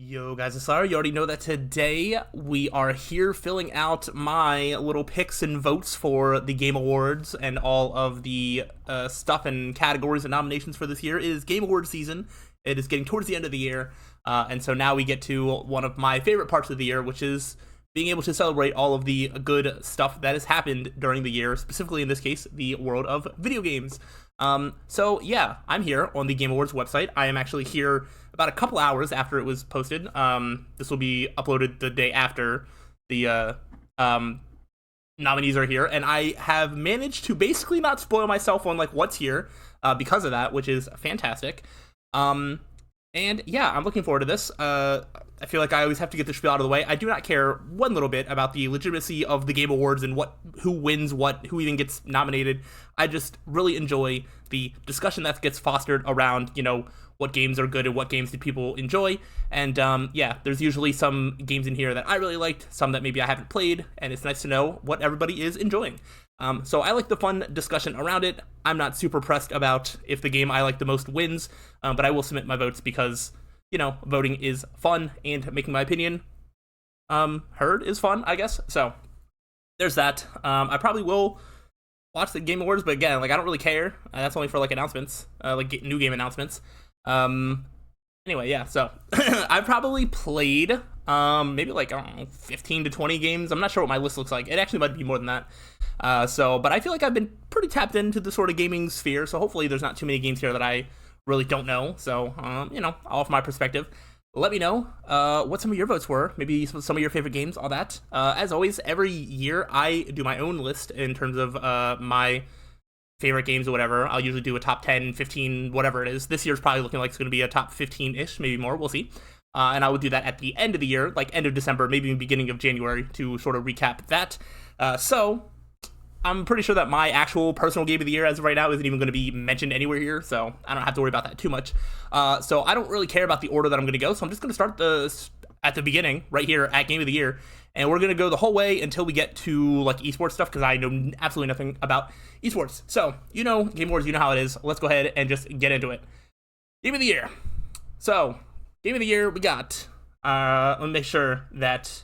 Yo guys, it's Slyroh. You already know that today we are here filling out my little picks and votes for the Game Awards and all of the stuff and categories and nominations for this year. It is Game Awards season. It is getting towards the end of the year, and so now we get to one of my favorite parts of the year, which is being able to celebrate all of the good stuff that has happened during the year, specifically in this case, the world of video games. So yeah, I'm here on the Game Awards website. I am actually here about a couple hours after it was posted. This will be uploaded the day after the nominees are here, and I have managed to basically not spoil myself on like what's here because of that, which is fantastic. And yeah, I'm looking forward to this. I feel like I always have to get the spiel out of the way. I do not care one little bit about the legitimacy of the Game Awards and who wins what, who even gets nominated. I just really enjoy the discussion that gets fostered around, what games are good and what games did people enjoy. And yeah, there's usually some games in here that I really liked, some that maybe I haven't played, and it's nice to know what everybody is enjoying. So I like the fun discussion around it. I'm not super pressed about if the game I like the most wins, but I will submit my votes because, voting is fun and making my opinion heard is fun, I guess. So there's that. I probably will watch the Game Awards, but again, I don't really care. That's only for announcements, new game announcements. Anyway, yeah, so I've probably played maybe I don't know, 15 to 20 games. I'm not sure what my list looks like. It actually might be more than that. But I feel like I've been pretty tapped into the sort of gaming sphere, so hopefully there's not too many games here that I really don't know. So, I'll offer my perspective. Let me know what some of your votes were, maybe some of your favorite games, all that. As always, every year I do my own list in terms of my favorite games or whatever. I'll usually do a top 10, 15, whatever it is. This year's probably looking like it's going to be a top 15-ish, maybe more. We'll see. And I would do that at the end of the year, like end of December, maybe beginning of January, to sort of recap that. So I'm pretty sure that my actual personal game of the year as of right now isn't even going to be mentioned anywhere here, so I don't have to worry about that too much. So I don't really care about the order that I'm going to go, so I'm just going to start at the beginning, right here at Game of the Year, and we're going to go the whole way until we get to esports stuff, because I know absolutely nothing about esports. So, Game Awards, you know how it is. Let's go ahead and just get into it. Game of the Year. So, Game of the Year, we got, let me make sure that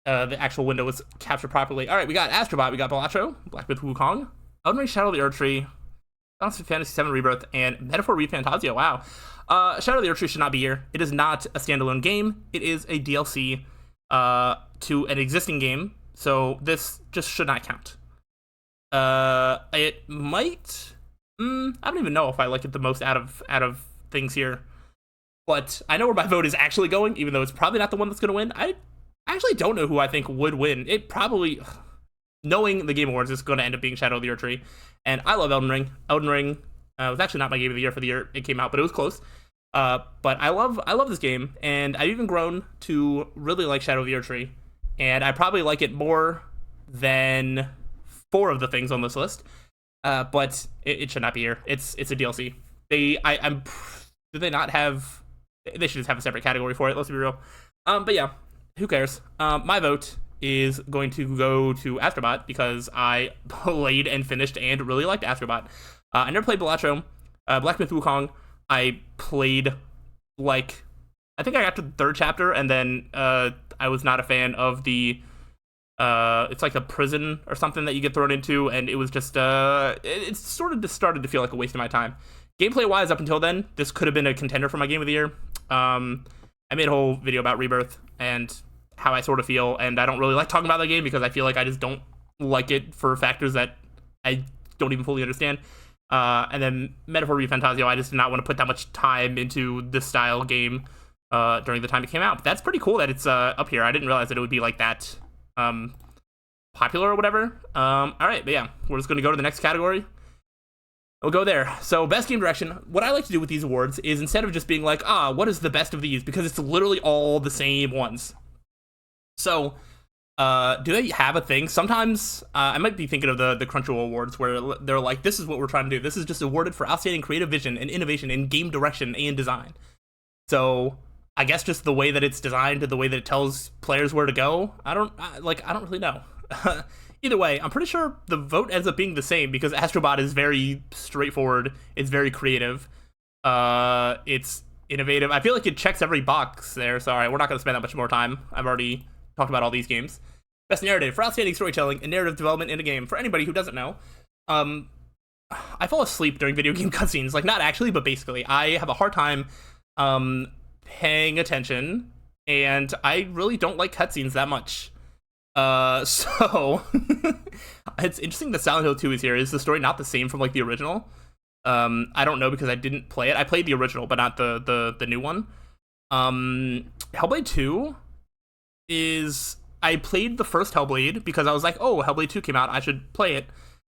the actual window was captured properly. All right, we got Astrobot, we got Balatro, Black Myth Wukong, Elden Ring Shadow of the Erdtree, Final Fantasy VII Rebirth, and Metaphor ReFantazio. Wow. Shadow of the Erdtree should not be here. It is not a standalone game. It is a DLC to an existing game, so this just should not count. It might. I don't even know if I like it the most out of things here, but I know where my vote is actually going, even though it's probably not the one that's going to win. I actually don't know who I think would win. It probably, knowing the Game Awards, is going to end up being Shadow of the Erdtree, and I love Elden Ring. Elden Ring was actually not my game of the year for the year it came out, but it was close. But I love this game, and I've even grown to really like Shadow of the Erdtree, and I probably like it more than 4 of the things on this list. But it should not be here. It's a DLC. Do they not have? They should just have a separate category for it. Let's be real. But yeah, who cares? My vote is going to go to Astrobot because I played and finished and really liked Astrobot. I never played Balatro. Black Myth Wukong, I played I think I got to the 3rd chapter, and then I was not a fan of the it's like a prison or something that you get thrown into, and it was just it sort of just started to feel like a waste of my time. Gameplay wise, up until then, this could have been a contender for my game of the year. I made a whole video about Rebirth and how I sort of feel, and I don't really like talking about that game because I feel like I just don't like it for factors that I don't even fully understand. And then Metaphor ReFantazio, I just did not want to put that much time into this style game during the time it came out. But that's pretty cool that it's up here. I didn't realize that it would be like that popular or whatever. All right, but yeah, we're just going to go to the next category. We'll go there. So, best game direction. What I like to do with these awards is, instead of just being like, what is the best of these? Because it's literally all the same ones. So, do they have a thing? Sometimes, I might be thinking of the Crunchyroll Awards, where they're like, this is what we're trying to do. This is just awarded for outstanding creative vision and innovation in game direction and design. So, I guess just the way that it's designed, the way that it tells players where to go, I don't really know. Either way, I'm pretty sure the vote ends up being the same because Astrobot is very straightforward. It's very creative. It's innovative. I feel like it checks every box there. So, all right, we're not going to spend that much more time. I've already talked about all these games. Best narrative for outstanding storytelling and narrative development in a game. For anybody who doesn't know, I fall asleep during video game cutscenes. Like, not actually, but basically. I have a hard time paying attention, and I really don't like cutscenes that much. So it's interesting that Silent Hill 2 is here. Is the story not the same from like the original? I don't know because I didn't play it. I played the original, but not the new one. Hellblade 2 is... I played the first Hellblade because I was like, oh, Hellblade 2 came out, I should play it.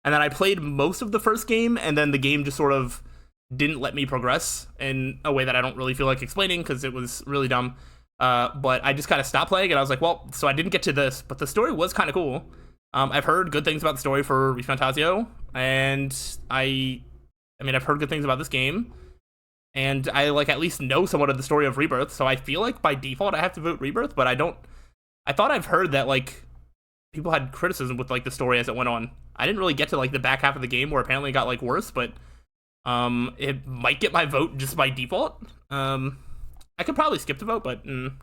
And then I played most of the first game, and then the game just sort of didn't let me progress in a way that I don't really feel like explaining because it was really dumb. But I just kind of stopped playing, and I was like, well, so I didn't get to this, but the story was kind of cool. I've heard good things about the story for ReFantazio, and I mean, I've heard good things about this game, and I like at least know somewhat of the story of Rebirth, so I feel like by default I have to vote Rebirth, but I don't. I thought I've heard that like people had criticism with like the story as it went on. I didn't really get to like the back half of the game where apparently it got like worse, but it might get my vote just by default. I could probably skip the vote, but I'm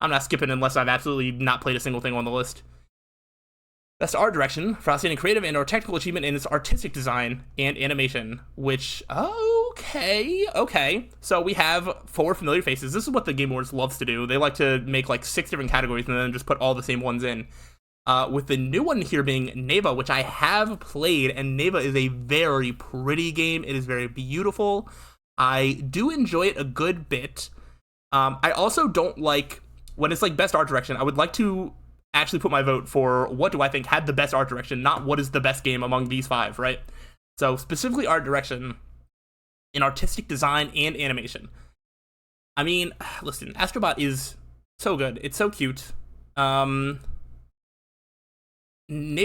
not skipping unless I've absolutely not played a single thing on the list. Best art direction for outstanding creative and or technical achievement in its artistic design and animation, which, okay. So we have 4 familiar faces. This is what the Game Awards loves to do. They like to make like 6 different categories and then just put all the same ones in. With the new one here being Neva, which I have played, and Neva is a very pretty game. It is very beautiful. I do enjoy it a good bit. I also don't like, when it's like best art direction, I would like to actually put my vote for what do I think had the best art direction, not what is the best game among these 5, right? So specifically art direction in artistic design and animation. I mean, listen, Astrobot is so good. It's so cute. Neva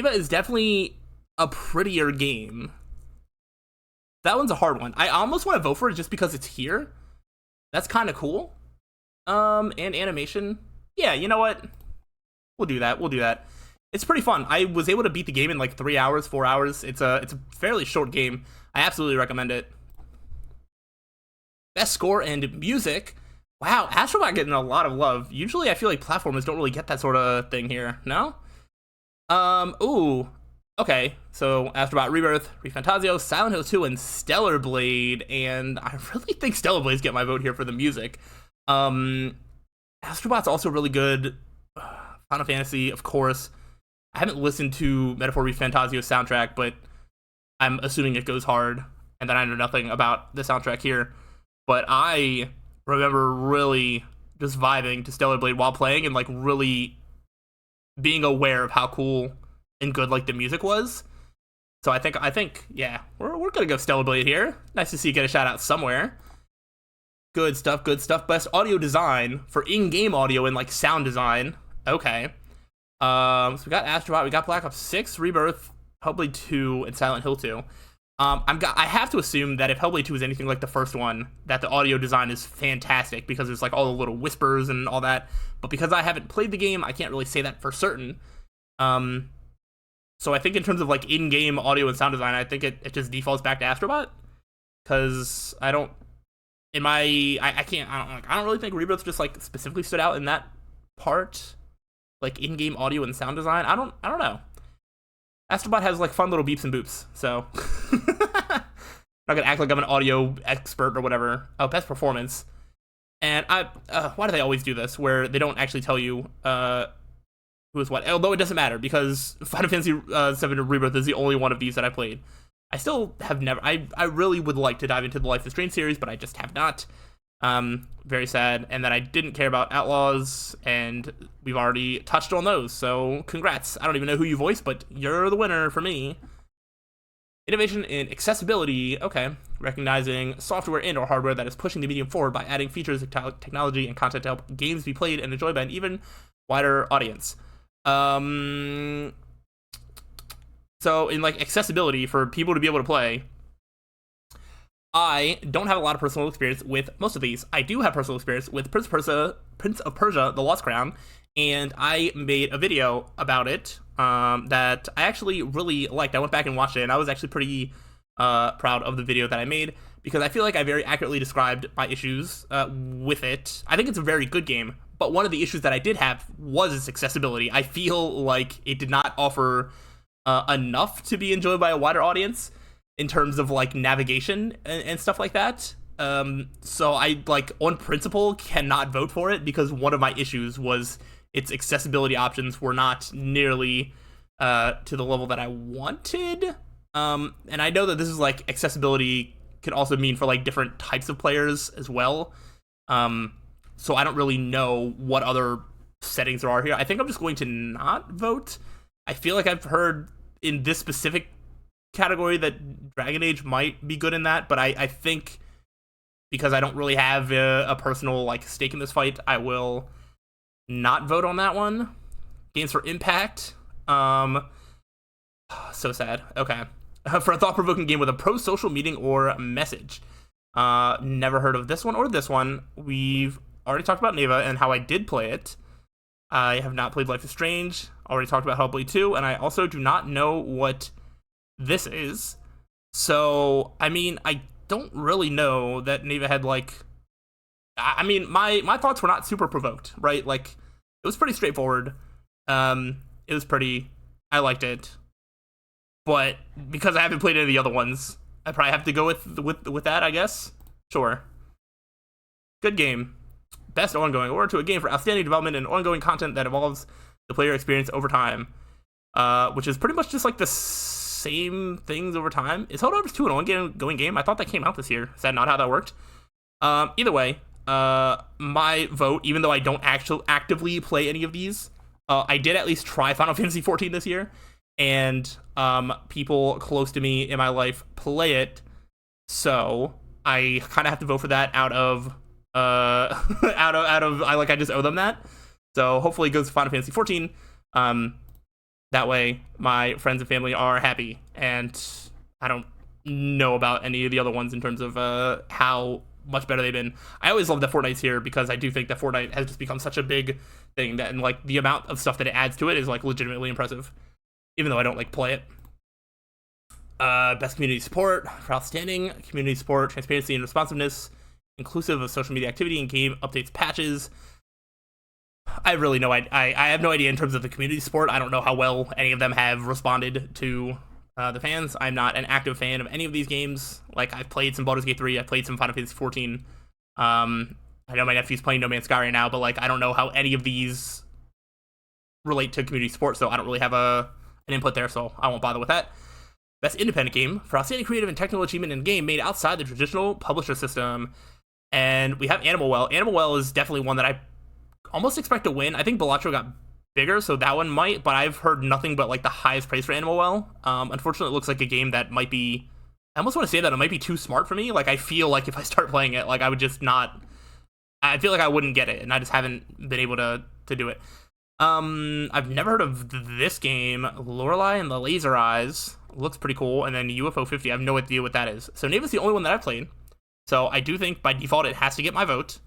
is definitely a prettier game. That one's a hard one. I almost want to vote for it just because it's here. That's kind of cool. And animation. Yeah, you know what? We'll do that. It's pretty fun. I was able to beat the game in like 3 hours, 4 hours. It's a fairly short game. I absolutely recommend it. Best score and music. Wow, Astrobot getting a lot of love. Usually I feel like platformers don't really get that sort of thing here. No? Ooh. Okay, so Astrobot, Rebirth, ReFantazio, Silent Hill 2, and Stellar Blade, and I really think Stellar Blades get my vote here for the music. Astrobot's also really good. Final Fantasy, of course. I haven't listened to Metaphor ReFantazio's soundtrack, but I'm assuming it goes hard, and then I know nothing about the soundtrack here. But I remember really just vibing to Stellar Blade while playing and like really being aware of how cool and good like the music was. So I think yeah, we're gonna go Stellar Blade here. Nice to see you get a shout out somewhere. Good stuff. Best audio design for in-game audio and like sound design. Okay. So we got Astrobot, we got Black Ops 6, Rebirth, Hellblade 2, and Silent Hill 2. I have to assume that if Hellblade 2 is anything like the first one, that the audio design is fantastic because there's like all the little whispers and all that. But because I haven't played the game, I can't really say that for certain. So I think in terms of like in-game audio and sound design, I think it just defaults back to Astrobot because I don't really think Rebirth just like specifically stood out in that part, like in-game audio and sound design. I don't know. Astrobot has like fun little beeps and boops, so I'm not gonna act like I'm an audio expert or whatever. Oh, best performance, and why do they always do this where they don't actually tell you who is what? Although it doesn't matter because Final Fantasy VII Rebirth is the only one of these that I played. I still have never. I really would like to dive into the Life is Strange series, but I just have not. Very sad. And then I didn't care about Outlaws, and we've already touched on those. So congrats. I don't even know who you voiced, but you're the winner for me. Innovation in accessibility. Okay, recognizing software and or hardware that is pushing the medium forward by adding features, technology, and content to help games be played and enjoyed by an even wider audience. So in like accessibility for people to be able to play, I don't have a lot of personal experience with most of these. I do have personal experience with Prince of Persia, The Lost Crown, and I made a video about it that I actually really liked. I went back and watched it, and I was actually pretty proud of the video that I made because I feel like I very accurately described my issues with it. I think it's a very good game, but one of the issues that I did have was its accessibility. I feel like it did not offer enough to be enjoyed by a wider audience in terms of like navigation and stuff like that. So I, like, on principle cannot vote for it because one of my issues was its accessibility options were not nearly to the level that I wanted. And I know that this is like accessibility can also mean for like different types of players as well. So I don't really know what other settings there are here. I think I'm just going to not vote. I feel like I've heard in this specific category that Dragon Age might be good in that, but I think because I don't really have a personal like stake in this fight, I will not vote on that one. Games for Impact. So sad. Okay. For a thought-provoking game with a pro-social meeting or message. Never heard of this one or this one. We've already talked about Neva and how I did play it. I have not played Life is Strange. Already talked about Hellblade 2, and I also do not know what this is. So, I mean, I don't really know that Neva had, like... I mean, my thoughts were not super provoked, right? Like, it was pretty straightforward. It was pretty... I liked it. But because I haven't played any of the other ones, I probably have to go with that, I guess. Sure. Good game. Best ongoing award to a game for outstanding development and ongoing content that evolves the player experience over time. Which is pretty much just like the same things over time. Is Helldivers 2 an ongoing game? I thought that came out this year. Is that not how that worked? Either way, my vote, even though I don't actually actively play any of these, I did at least try Final Fantasy XIV this year. And people close to me in my life play it, so I kind of have to vote for that out of I just owe them that. So hopefully it goes to Final Fantasy XIV. That way my friends and family are happy, and I don't know about any of the other ones in terms of how much better they've been. I always love that Fortnite's here because I do think that Fortnite has just become such a big thing that, and like the amount of stuff that it adds to it is like legitimately impressive. Even though I don't like play it. Best community support for outstanding community support, transparency and responsiveness, inclusive of social media activity and game updates, patches. I really know I have no idea in terms of the community support. I don't know how well any of them have responded to the fans. I'm not an active fan of any of these games. Like, I've played some Baldur's Gate 3, I've played some Final Fantasy 14. I know my nephew's playing No Man's Sky right now, but like I don't know how any of these relate to community support, so I don't really have an input there, so I won't bother with that. Best independent game for outstanding creative and technical achievement in a game made outside the traditional publisher system. And we have Animal Well. Animal Well is definitely one that I almost expect to win. I think Balatro got bigger, so that one might, but I've heard nothing but like the highest praise for Animal Well. Unfortunately, it looks like a game that might be... I almost want to say that it might be too smart for me. Like, I feel like if I start playing it, like I would just not... I feel like I wouldn't get it, and I just haven't been able to do it. I've never heard of this game. Lorelei and the Laser Eyes looks pretty cool, and then UFO 50. I have no idea what that is. So Neva's the only one that I've played. So I do think by default it has to get my vote.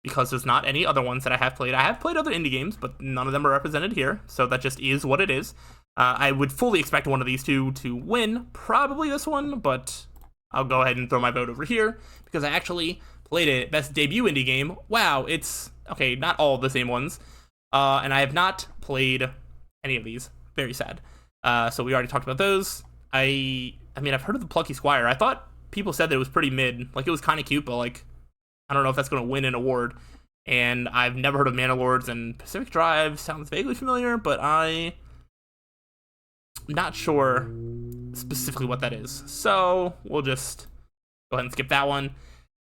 Because there's not any other ones that I have played. I have played other indie games, but none of them are represented here. So that just is what it is. I would fully expect one of these two to win. Probably this one, but I'll go ahead and throw my vote over here because I actually played it. Best debut indie game. Wow, it's... Okay, not all the same ones. And I have not played any of these. Very sad. So we already talked about those. I mean, I've heard of the Plucky Squire. I thought people said that it was pretty mid. Like, it was kind of cute, but, like, I don't know if that's going to win an award. And I've never heard of Manalords, and Pacific Drive sounds vaguely familiar, but I'm not sure specifically what that is. So we'll just go ahead and skip that one.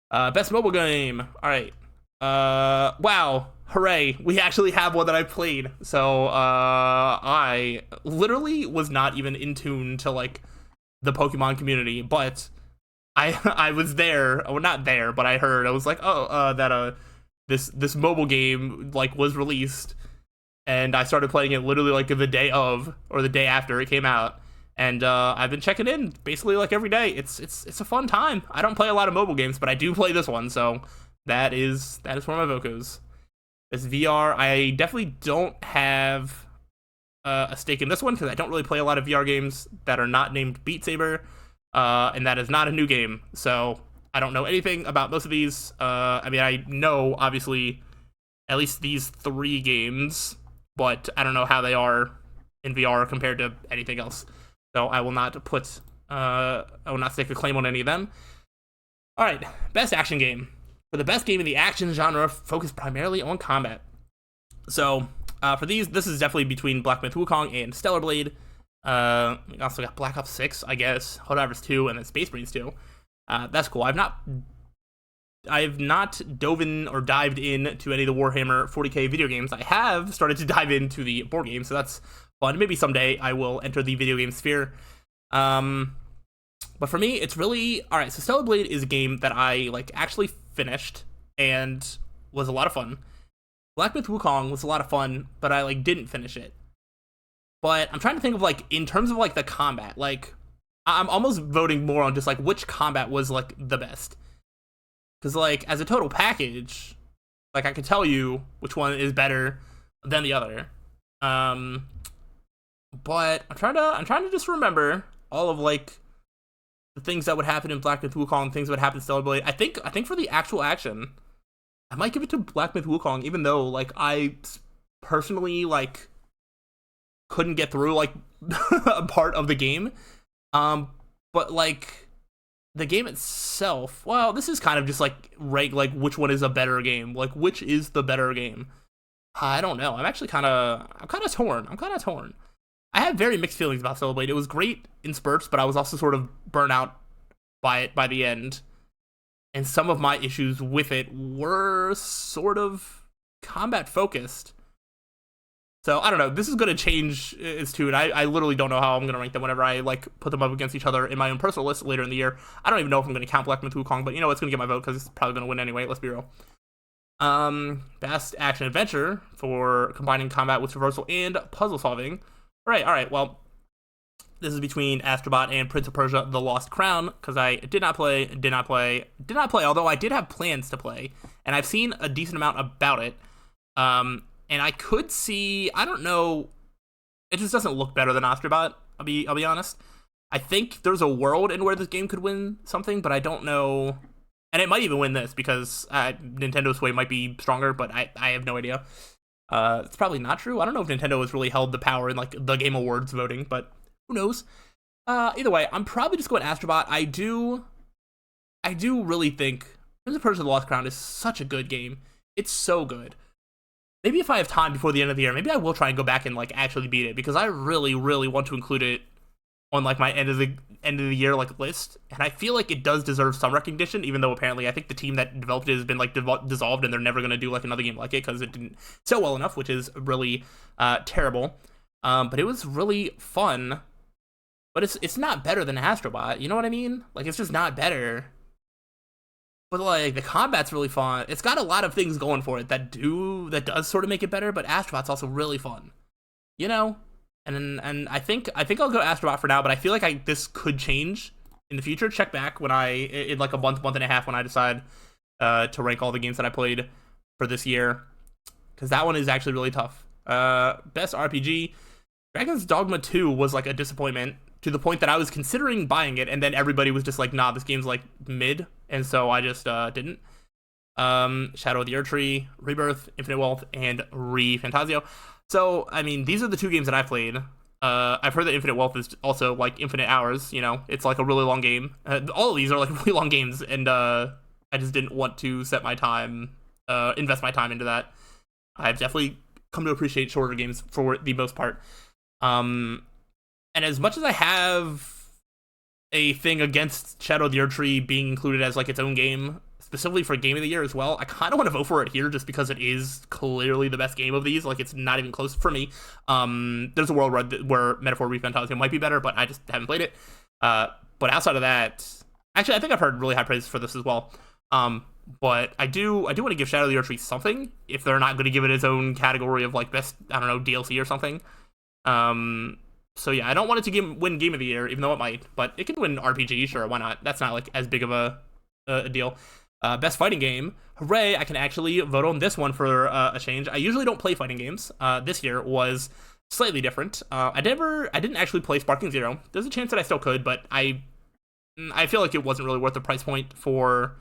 Best mobile game. All right. Wow, hooray, we actually have one that I played. So I literally was not even in tune to like the Pokemon community, but I was there, well, not there, but I heard, I was like, that this mobile game like was released, and I started playing it literally like the day of or the day after it came out. And I've been checking in basically like every day. It's a fun time. I don't play a lot of mobile games, but I do play this one, so that is where my vote goes. This VR, I definitely don't have a stake in this one because I don't really play a lot of VR games that are not named Beat Saber. and that is not a new game. So I don't know anything about most of these. I mean, I know obviously at least these 3 games, but I don't know how they are in VR compared to anything else. So I will not stake a claim on any of them. All right, best action game. For the best game in the action genre, focused primarily on combat. So for these, this is definitely between Black Myth Wukong and Stellar Blade. We also got Black Ops 6, I guess, Helldivers 2, and then Space Marines 2. That's cool. I've not dove in or dived into any of the Warhammer 40k video games. I have started to dive into the board game, so that's fun. Maybe someday I will enter the video game sphere. But for me, it's really alright. So Stellar Blade is a game that I actually finished and was a lot of fun. Black Myth Wukong was a lot of fun, but I didn't finish it. But I'm trying to think of in terms of the combat, I'm almost voting more on just which combat was the best. Because as a total package, I can tell you which one is better than the other. But I'm trying to just remember all of the things that would happen in Black Myth Wukong, things that would happen in Stellar Blade. I think for the actual action, I might give it to Black Myth Wukong, even though I personally couldn't get through a part of the game. But the game itself, well, this is kind of just which one is a better game, which is the better game. I don't know. I'm actually kind of torn. I have very mixed feelings about Stellar Blade. It was great in spurts, but I was also sort of burnt out by it by the end. And some of my issues with it were sort of combat focused. So I don't know. This is going to change its tune. I literally don't know how I'm going to rank them whenever I put them up against each other in my own personal list later in the year. I don't even know if I'm going to count Black Myth Wukong, but it's going to get my vote because it's probably going to win anyway. Let's be real. Best action adventure for combining combat with traversal and puzzle solving. All right. Well, this is between Astrobot and Prince of Persia: The Lost Crown, because I did not play. Although I did have plans to play, and I've seen a decent amount about it. And I could see, I don't know, it just doesn't look better than Astrobot. I'll be honest. I think there's a world in where this game could win something, but I don't know. And it might even win this because Nintendo Sway might be stronger, but I have no idea. It's probably not true. I don't know if Nintendo has really held the power in the Game Awards voting, but who knows? Either way, I'm probably just going Astrobot. I do really think Prince of Persia: The Lost Crown is such a good game. It's so good. Maybe if I have time before the end of the year, maybe I will try and go back and actually beat it, because I really, really want to include it on my end of the year list, and I feel like it does deserve some recognition, even though apparently I think the team that developed it has been dissolved, and they're never going to do another game like it because it didn't sell well enough, which is really terrible. But it was really fun. But it's not better than Astrobot, you know what I mean? It's just not better. But the combat's really fun. It's got a lot of things going for it that does sort of make it better, but Astrobot's also really fun. And I think I'll go Astrobot for now, but I feel like this could change in the future. Check back when in a month and a half when I decide to rank all the games that I played for this year, because that one is actually really tough. Best RPG, Dragon's Dogma 2 was a disappointment, to the point that I was considering buying it, and then everybody was just nah, this game's mid, and so I just didn't. Shadow of the Erdtree, Rebirth, Infinite Wealth, and Re-Fantasio. So, I mean, these are the 2 games that I played. I've heard that Infinite Wealth is also infinite hours, it's a really long game. All of these are really long games, and I just didn't want to invest my time into that. I've definitely come to appreciate shorter games for the most part. And as much as I have a thing against Shadow of the Erdtree being included as its own game, specifically for Game of the Year as well, I kind of want to vote for it here just because it is clearly the best game of these. It's not even close for me. There's a world where Metaphor Re-Fantasio might be better, but I just haven't played it. But outside of that, actually, I think I've heard really high praise for this as well. But I do want to give Shadow of the Erdtree something, if they're not going to give it its own category of best, I don't know, DLC or something. So yeah, I don't want it to win Game of the Year, even though it might, but it can win RPG, sure, why not? That's not as big of a deal. Best fighting game, hooray! I can actually vote on this one for a change. I usually don't play fighting games. This year was slightly different. I didn't actually play Sparking Zero. There's a chance that I still could, but I I feel like it wasn't really worth the price point for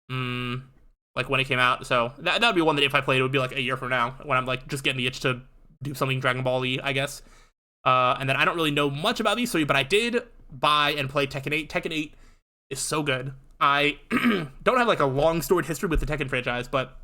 like when it came out. So that would be one that if I played, it would be like a year from now when I'm like just getting the itch to do something Dragon Ball-y, I guess. And then I don't really know much about these three, but I did buy and play Tekken 8. Tekken 8 is so good. I don't have like a long storied history with the Tekken franchise, but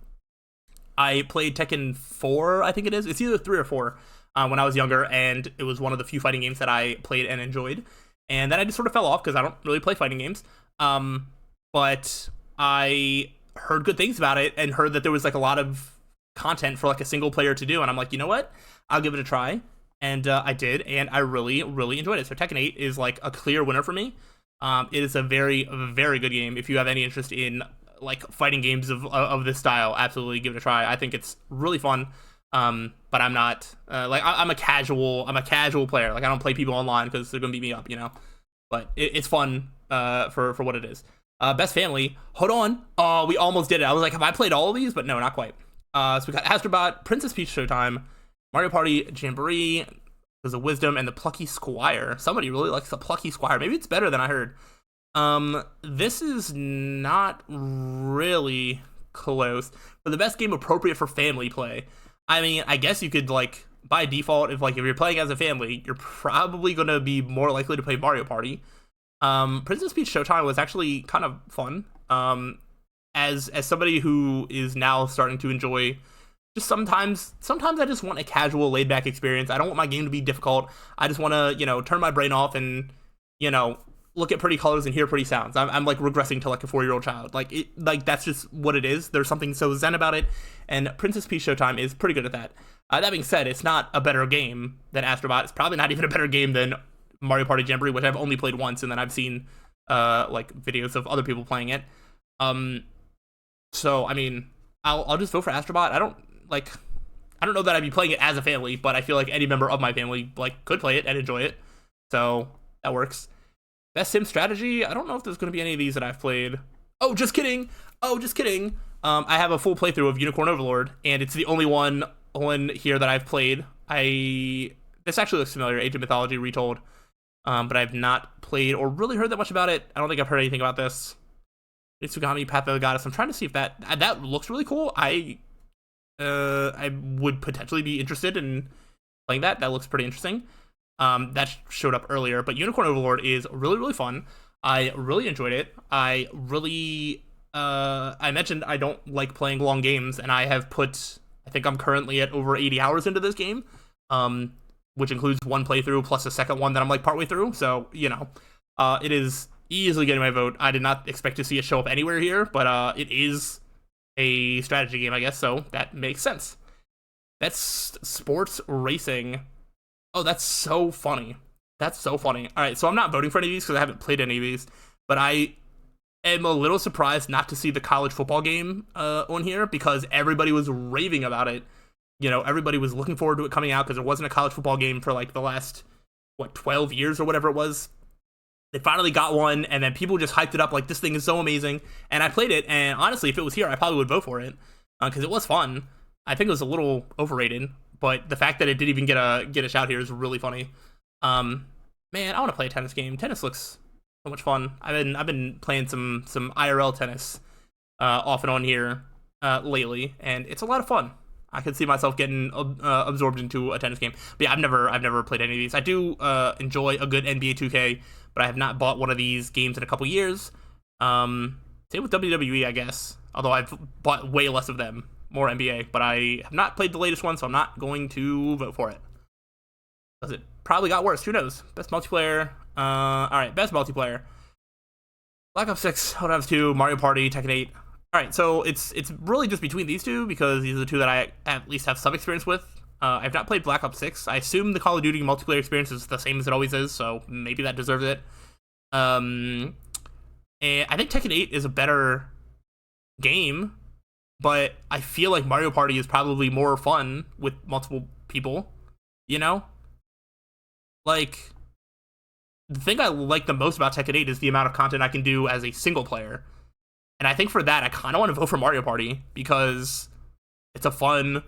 I played Tekken 4, I think it is. It's either 3 or 4 when I was younger, and it was one of the few fighting games that I played and enjoyed. And then I just sort of fell off because I don't really play fighting games. But I heard good things about it and heard that there was like a lot of content for like a single player to do, and I'm like, you know what? I'll give it a try. And I did, and I really, really enjoyed it. So Tekken 8 is like a clear winner for me. It is a very, very good game. If you have any interest in like fighting games of this style, absolutely give it a try. I think it's really fun. But I'm not like I'm a casual player. Like I don't play people online because they're gonna beat me up, you know. But it's fun for what it is. Best family. Hold on. Oh, we almost did it. I was like, have I played all of these? But no, not quite. So we got Astrobot, Princess Peach Showtime, Mario Party Jamboree, there's a Wisdom, and the Plucky Squire. Somebody really likes the Plucky Squire. Maybe it's better than I heard. This is not really close. But the best game appropriate for family play. I mean, I guess you could, like, by default, if you're playing as a family, you're probably going to be more likely to play Mario Party. Princess Peach Showtime was actually kind of fun. As somebody who is now starting to enjoy just sometimes I just want a casual, laid-back experience. I don't want my game to be difficult. I just want to, you know, turn my brain off and, you know, look at pretty colors and hear pretty sounds. I'm like regressing to like a 4-year-old child. Like that's just what it is. There's something so zen about it, and Princess Peach Showtime is pretty good at that. That being said, it's not a better game than Astrobot. It's probably not even a better game than Mario Party Jamboree, which I've only played once, and then I've seen like videos of other people playing it. So I mean, I'll just vote for Astrobot. I don't know that I'd be playing it as a family, but I feel like any member of my family like could play it and enjoy it. So that works. Best Sim Strategy. I don't know if there's going to be any of these that I've played. Oh, just kidding. I have a full playthrough of Unicorn Overlord, and it's the only one here that I've played. This actually looks familiar. Age of Mythology Retold. But I've not played or really heard that much about it. I don't think I've heard anything about this. Itsugami Path of the Goddess. I'm trying to see if that looks really cool. I would potentially be interested in playing that. That looks pretty interesting. That showed up earlier, but Unicorn Overlord is really, really fun. I really enjoyed it. I mentioned I don't like playing long games, and I think I'm currently at over 80 hours into this game, which includes one playthrough plus a second one that I'm like partway through. So, you know, it is easily getting my vote. I did not expect to see it show up anywhere here, but it is a strategy game, I guess, so that makes sense. That's sports racing. Oh, that's so funny. All right, so I'm not voting for any of these because I haven't played any of these, but I am a little surprised not to see the college football game on here because everybody was raving about it. You know, everybody was looking forward to it coming out because there wasn't a college football game for like the last, 12 years or whatever it was. They finally got one, and then people just hyped it up like this thing is so amazing. And I played it, and honestly, if it was here, I probably would vote for it because it was fun. I think it was a little overrated, but the fact that it didn't even get a shout here is really funny. Man, I want to play a tennis game. Tennis looks so much fun. I've been playing some IRL tennis off and on here lately, and it's a lot of fun. I could see myself getting absorbed into a tennis game. But yeah, I've never played any of these. I do enjoy a good NBA 2K, but I have not bought one of these games in a couple years. Same with WWE, I guess. Although I've bought way less of them, more NBA. But I have not played the latest one, so I'm not going to vote for it. Does it probably got worse? Who knows? Best multiplayer. All right, best multiplayer. Black Ops 6, Hot Ops 2, Mario Party, Tekken 8. All right, so it's really just between these two because these are the two that I at least have some experience with. I've not played Black Ops 6. I assume the Call of Duty multiplayer experience is the same as it always is, so maybe that deserves it. And I think Tekken 8 is a better game, but I feel like Mario Party is probably more fun with multiple people, you know? Like, the thing I like the most about Tekken 8 is the amount of content I can do as a single player. And I think for that, I kind of want to vote for Mario Party because it's a fun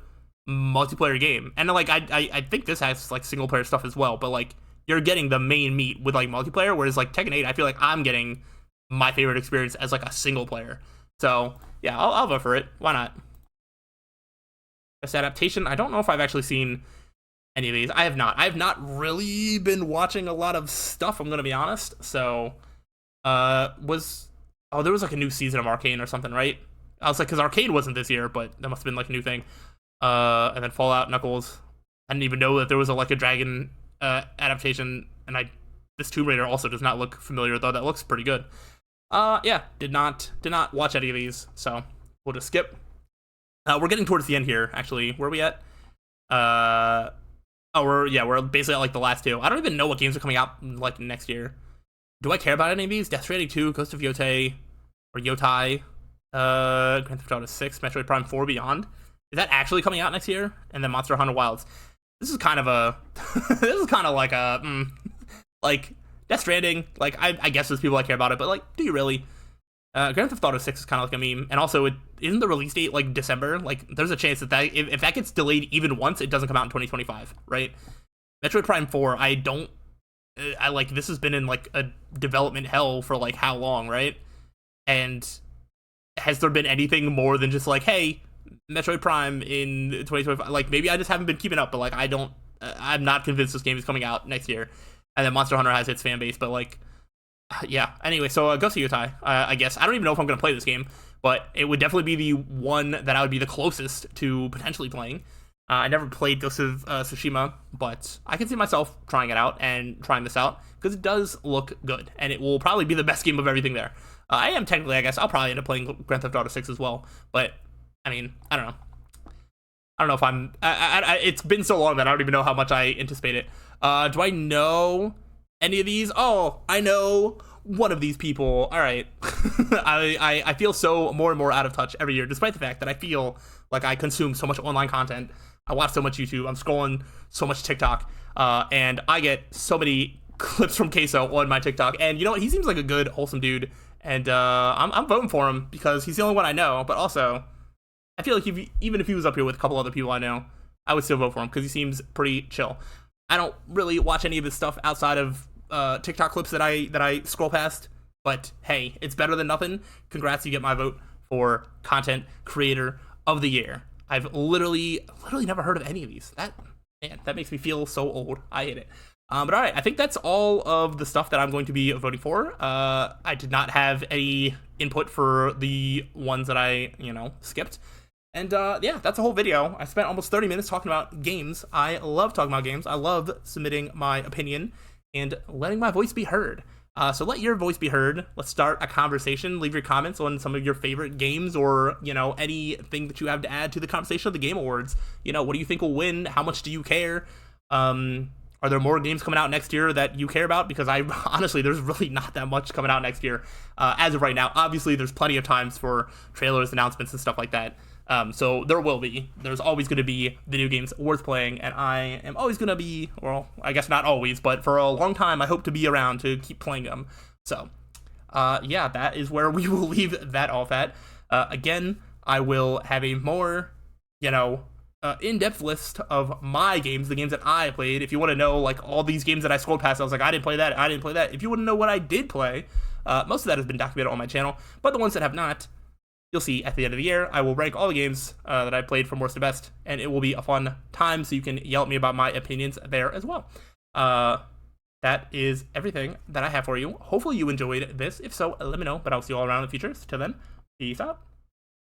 multiplayer game. And like, I think this has like single player stuff as well, but like, you're getting the main meat with like multiplayer, whereas like Tekken 8, I feel like I'm getting my favorite experience as like a single player. So yeah, I'll vote for it. Why not? Best adaptation. I don't know if I've actually seen any of these. I have not. I have not really been watching a lot of stuff, I'm gonna be honest. So there was like a new season of Arcane or something, right? I was like, because Arcane wasn't this year, but that must have been like a new thing. And then Fallout, Knuckles. I didn't even know that there was a Like a Dragon adaptation, and this Tomb Raider also does not look familiar, though that looks pretty good. Yeah, did not watch any of these, so we'll just skip. We're getting towards the end here, actually. Where are we at? We're basically at like the last two. I don't even know what games are coming out like next year. Do I care about any of these? Death Stranding 2, Ghost of Yotei, or Yotai, Grand Theft Auto 6, Metroid Prime 4 Beyond. Is that actually coming out next year? And then Monster Hunter Wilds. This is kind of like a like Death Stranding. Like I guess there's people that care about it, but like, do you really? Grand Theft Auto 6 is kind of like a meme, and also isn't the release date like December? Like, there's a chance that if that gets delayed even once, it doesn't come out in 2025, right? Metroid Prime 4, I like, this has been in like a development hell for like how long, right? And has there been anything more than just like, hey, Metroid Prime in 2025? Like, maybe I just haven't been keeping up, but like, I'm not convinced this game is coming out next year. And then Monster Hunter has its fan base, but like, yeah. Anyway, so Ghost of Yotei, I guess. I don't even know if I'm going to play this game, but it would definitely be the one that I would be the closest to potentially playing. I never played Ghost of Tsushima, but I can see myself trying it out and trying this out, because it does look good, and it will probably be the best game of everything there. I guess, I'll probably end up playing Grand Theft Auto 6 as well, but, I mean, I don't know. I don't know if I'm... it's been so long that I don't even know how much I anticipate it. Do I know any of these? Oh, I know one of these people. All right. I feel so more and more out of touch every year, despite the fact that I feel like I consume so much online content. I watch so much YouTube. I'm scrolling so much TikTok. And I get so many clips from Queso on my TikTok. And you know what? He seems like a good, wholesome dude. And I'm voting for him because he's the only one I know. But also, I feel like even if he was up here with a couple other people I know, I would still vote for him because he seems pretty chill. I don't really watch any of his stuff outside of TikTok clips that I scroll past, but hey, it's better than nothing. Congrats, you get my vote for Content Creator of the Year. I've literally never heard of any of these. That makes me feel so old. I hate it. But all right, I think that's all of the stuff that I'm going to be voting for. I did not have any input for the ones that I skipped. And yeah, that's a whole video. I spent almost 30 minutes talking about games. I love talking about games. I love submitting my opinion and letting my voice be heard. So let your voice be heard. Let's start a conversation. Leave your comments on some of your favorite games, or anything that you have to add to the conversation of the Game Awards. What do you think will win? How much do you care? Are there more games coming out next year that you care about? Because honestly, there's really not that much coming out next year as of right now. Obviously, there's plenty of times for trailers, announcements, and stuff like that. So there's always going to be the new games worth playing, and I am always going to be, well, I guess not always, but for a long time, I hope to be around to keep playing them. So, yeah, that is where we will leave that off at. Again, I will have a more, in-depth list of my games, the games that I played. If you want to know, like, all these games that I scrolled past, I was like, I didn't play that, I didn't play that. If you want to know what I did play, most of that has been documented on my channel, but the ones that have not, you'll see at the end of the year. I will rank all the games that I played from worst to best, and it will be a fun time, so you can yell at me about my opinions there as well. That is everything that I have for you. Hopefully you enjoyed this. If so, let me know, but I'll see you all around in the future. So till then, peace out.